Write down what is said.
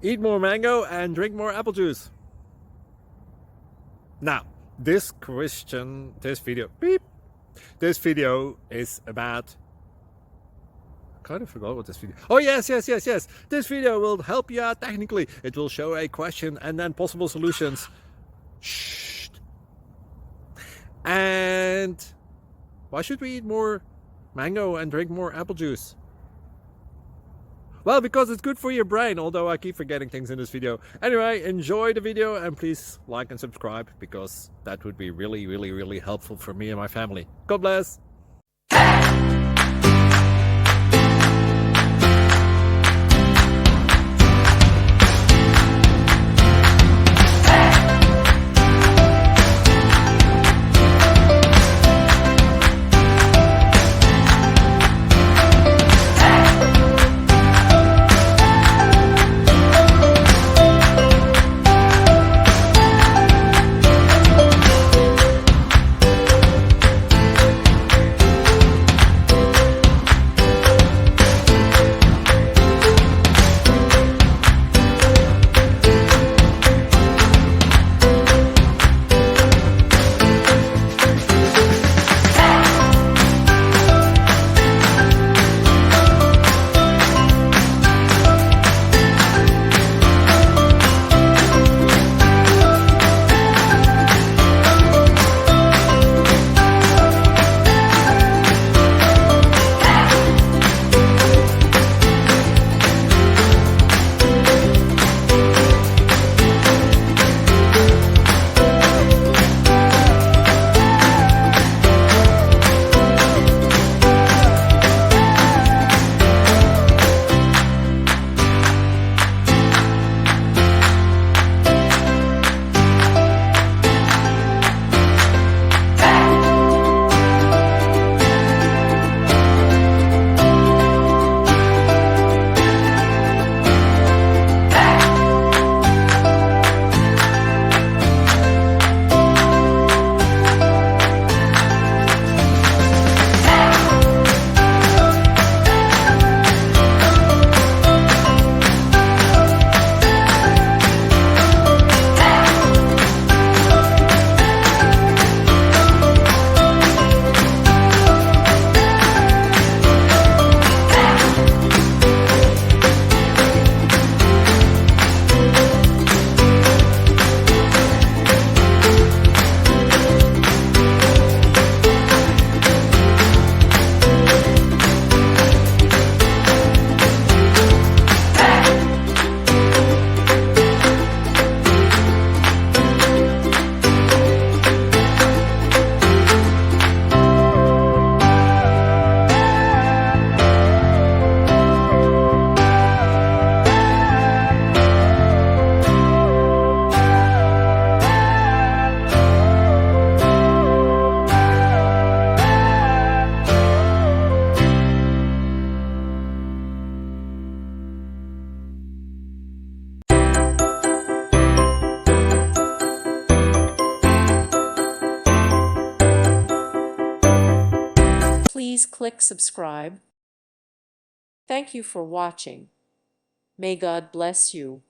Eat more mango and drink more apple juice. Now, this video is about, I kind of forgot what this video. Oh yes. This video will help you out technically. It will show a question and then possible solutions. Shh. And why should we eat more mango and drink more apple juice? Well, because it's good for your brain, although I keep forgetting things in this video. Anyway, enjoy the video and please like and subscribe, because that would be really helpful for me and my family. God bless! Please click subscribe. Thank you for watching. May God bless you.